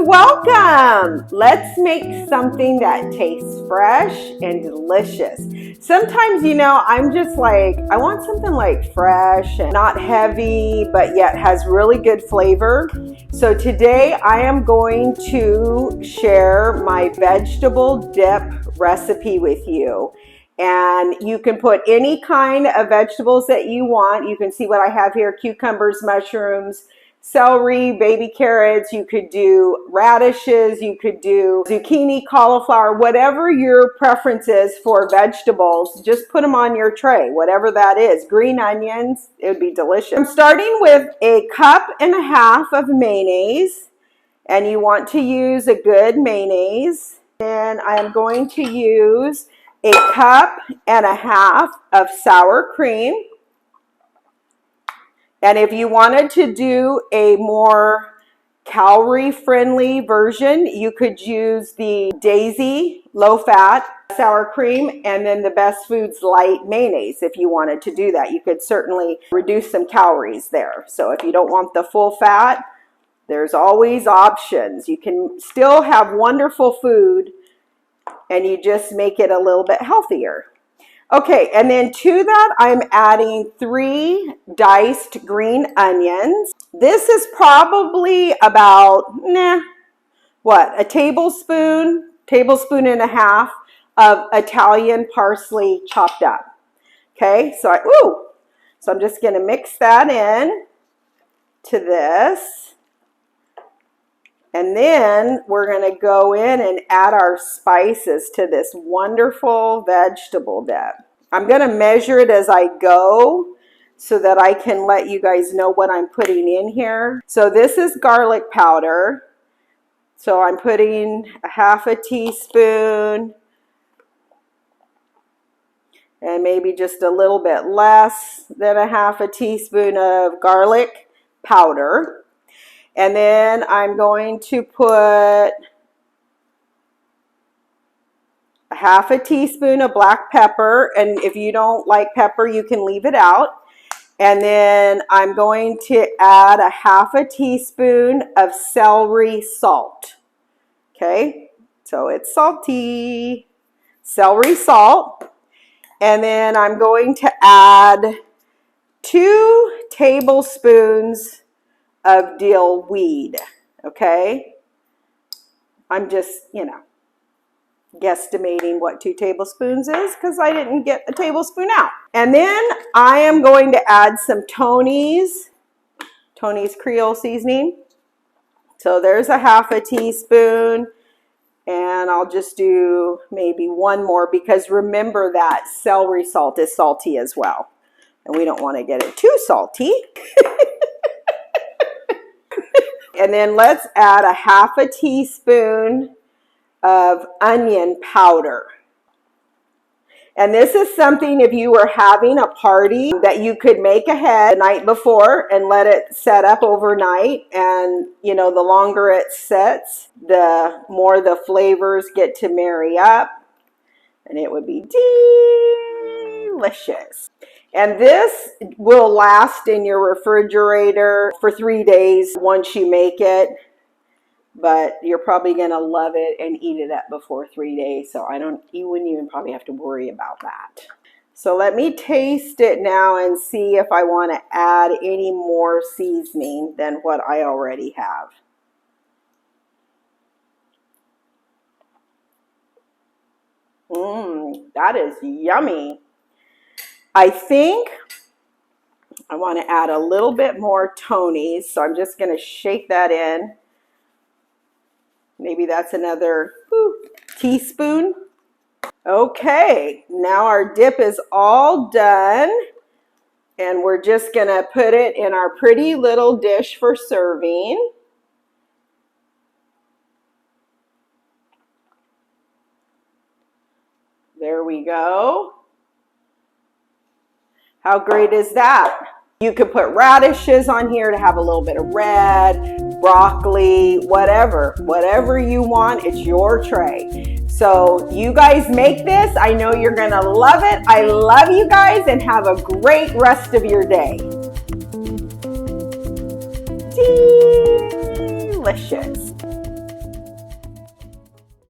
welcome. Let's make something that tastes fresh and delicious. Sometimes, I'm just like, I want something like fresh and not heavy, but yet has really good flavor. So today I am going to share my vegetable dip recipe with you. And you can put any kind of vegetables that you want. You can see what I have here: cucumbers, mushrooms, celery, baby carrots. You could do radishes, you could do zucchini, cauliflower, whatever your preference is for vegetables. Just put them on your tray, whatever that is. Green onions, it would be delicious. I'm starting with 1.5 cups of mayonnaise, and you want to use a good mayonnaise. And I am going to use 1.5 cups of sour cream. And if you wanted to do a more calorie-friendly version, you could use the Daisy low-fat sour cream and then the Best Foods light mayonnaise. If you wanted to do that, you could certainly reduce some calories there. So if you don't want the full fat, there's always options. You can still have wonderful food and you just make it a little bit healthier. Okay, and then to that, I'm adding 3 diced green onions. This is probably about, a tablespoon and a half of Italian parsley chopped up. Okay, so I'm just gonna mix that in to this. And then we're going to go in and add our spices to this wonderful vegetable dip. I'm going to measure it as I go so that I can let you guys know what I'm putting in here. So this is garlic powder. So I'm putting 1/2 teaspoon and maybe just a little bit less than 1/2 teaspoon of garlic powder. And then I'm going to put 1/2 teaspoon of black pepper. And if you don't like pepper, you can leave it out. And then I'm going to add 1/2 teaspoon of celery salt. Okay, so it's salty. Celery salt. And then I'm going to add 2 tablespoons of dill weed. Okay, I'm just guesstimating what 2 tablespoons is because I didn't get a tablespoon out. And then I am going to add some Tony's Creole seasoning. So there's 1/2 teaspoon, and I'll just do maybe 1 more because remember that celery salt is salty as well, and we don't want to get it too salty. And then let's add 1/2 teaspoon of onion powder. And this is something, if you were having a party, that you could make ahead the night before and let it set up overnight. And, the longer it sits, the more the flavors get to marry up. And it would be delicious. And this will last in your refrigerator for 3 days once you make it. But you're probably going to love it and eat it up before 3 days. So you wouldn't even probably have to worry about that. So let me taste it now and see if I want to add any more seasoning than what I already have. That is yummy. I think I want to add a little bit more Tony's, so I'm just going to shake that in. Maybe that's another teaspoon. Okay, now our dip is all done, and we're just going to put it in our pretty little dish for serving. There we go. How great is that? You could put radishes on here to have a little bit of red, broccoli, whatever you want. It's your tray. So you guys make this. I know you're gonna love it. I love you guys, and have a great rest of your day. Delicious.